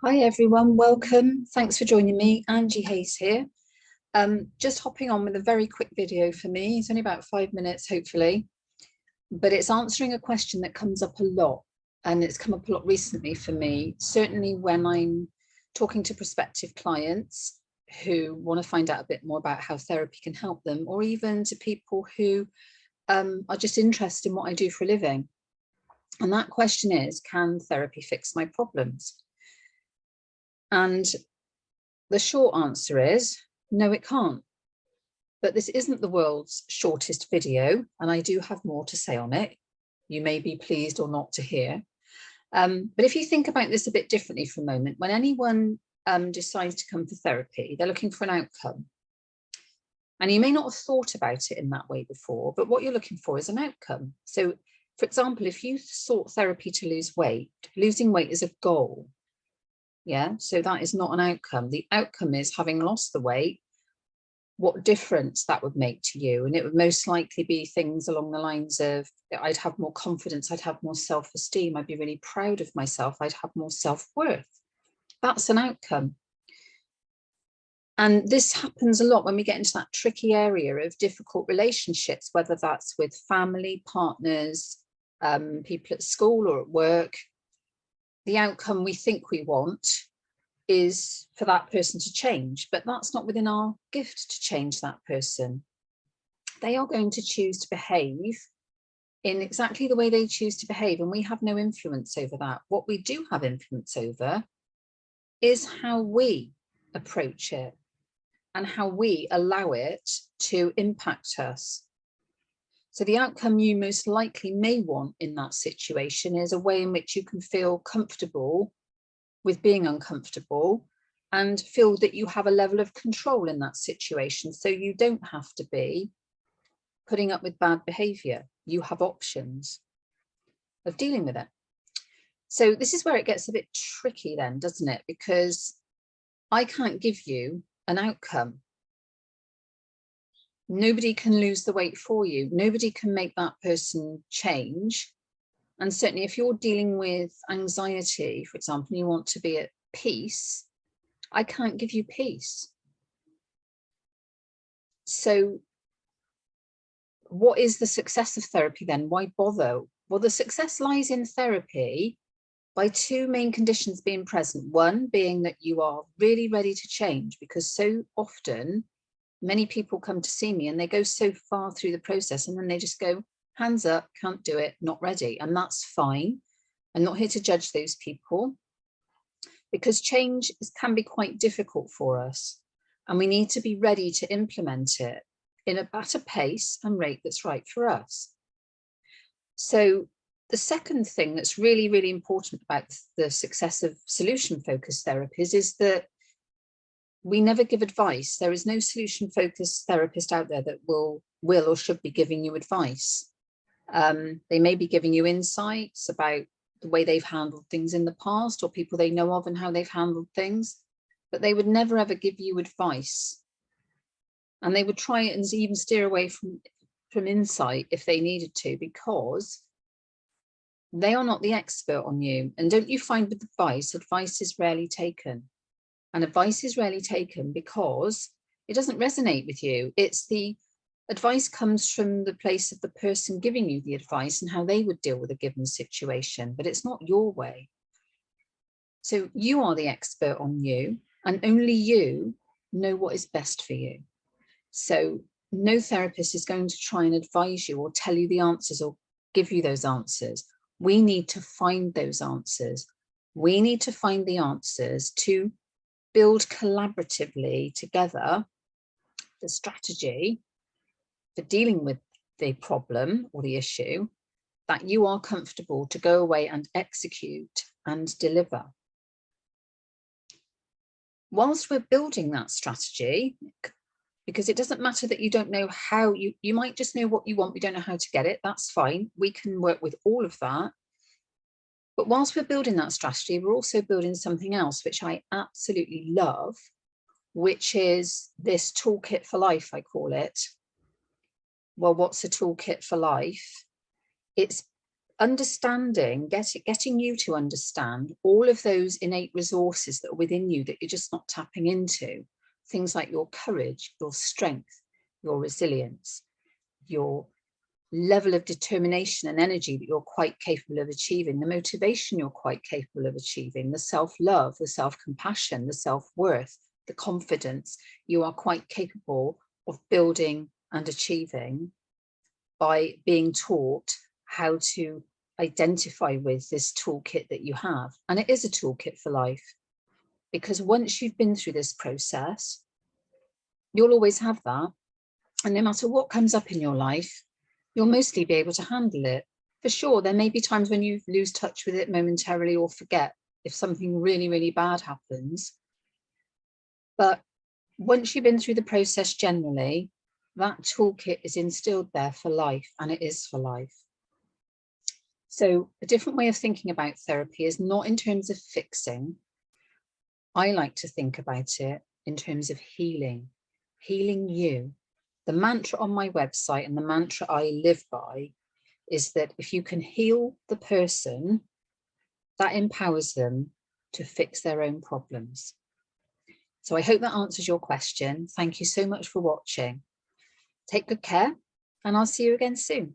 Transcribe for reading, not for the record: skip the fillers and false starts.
Hi everyone, welcome. Thanks for joining me. Angie Hayes here. Just hopping on with a very quick video for me. It's only about 5 minutes, hopefully, but it's answering a question that comes up a lot, and it's come up a lot recently for me, certainly when I'm talking to prospective clients who want to find out a bit more about how therapy can help them, or even to people who are just interested in what I do for a living. And that question is, can therapy fix my problems? And the short answer is, no, it can't. But this isn't the world's shortest video, and I do have more to say on it. You may be pleased or not to hear. But if you think about this a bit differently for a moment, when anyone decides to come for therapy, they're looking for an outcome. And you may not have thought about it in that way before, but what you're looking for is an outcome. So, for example, if you sought therapy to lose weight, losing weight is a goal. Yeah, so that is not an outcome. The outcome is, having lost the weight, what difference that would make to you. And it would most likely be things along the lines of, I'd have more confidence, I'd have more self-esteem, I'd be really proud of myself, I'd have more self-worth. That's an outcome. And this happens a lot when we get into that tricky area of difficult relationships, whether that's with family, partners, people at school or at work. The outcome we think we want is for that person to change, but that's not within our gift to change that person. They are going to choose to behave in exactly the way they choose to behave, and we have no influence over that. What we do have influence over is how we approach it and how we allow it to impact us. So the outcome you most likely may want in that situation is a way in which you can feel comfortable with being uncomfortable and feel that you have a level of control in that situation. So you don't have to be putting up with bad behavior. You have options of dealing with it. So this is where it gets a bit tricky then, doesn't it? Because I can't give you an outcome. Nobody can lose the weight for you. Nobody can make that person change. And certainly if you're dealing with anxiety, for example, you want to be at peace, I can't give you peace. So what is the success of therapy then? Why bother? Well, the success lies in therapy by two main conditions being present. One being that you are really ready to change, because so often many people come to see me and they go so far through the process and then they just go, hands up, can't do it, not ready. And that's fine. I'm not here to judge those people, because change can be quite difficult for us. And we need to be ready to implement it at a pace and rate that's right for us. So the second thing that's really, really important about the success of solution-focused therapies is that we never give advice. There is no solution-focused therapist out there that will or should be giving you advice. They may be giving you insights about the way they've handled things in the past, or people they know of and how they've handled things, but they would never ever give you advice. And they would try and even steer away from insight if they needed to, because they are not the expert on you. And don't you find with advice is rarely taken. And advice is rarely taken because it doesn't resonate with you. It's the advice comes from the place of the person giving you the advice and how they would deal with a given situation, but it's not your way. So you are the expert on you, and only you know what is best for you. So no therapist is going to try and advise you or tell you the answers or give you those answers. We need to find those answers. We need to find the answers to build collaboratively together the strategy for dealing with the problem or the issue that you are comfortable to go away and execute and deliver. Whilst we're building that strategy, because it doesn't matter that you don't know how, you might just know what you want, we don't know how to get it, that's fine. We can work with all of that. But whilst we're building that strategy, we're also building something else, which I absolutely love, which is this toolkit for life, I call it. Well, what's a toolkit for life? It's understanding, getting you to understand all of those innate resources that are within you that you're just not tapping into. Things like your courage, your strength, your resilience, your level of determination and energy that you're quite capable of achieving, the motivation you're quite capable of achieving, the self-love, the self-compassion, the self-worth, the confidence you are quite capable of building and achieving by being taught how to identify with this toolkit that you have. And it is a toolkit for life, because once you've been through this process, you'll always have that. And no matter what comes up in your life, you'll mostly be able to handle it. For sure, there may be times when you lose touch with it momentarily or forget if something really, really bad happens. But once you've been through the process generally, that toolkit is instilled there for life, and it is for life. So a different way of thinking about therapy is not in terms of fixing. I like to think about it in terms of healing you. The mantra on my website and the mantra I live by is that if you can heal the person, that empowers them to fix their own problems. So I hope that answers your question. Thank you so much for watching. Take good care, and I'll see you again soon.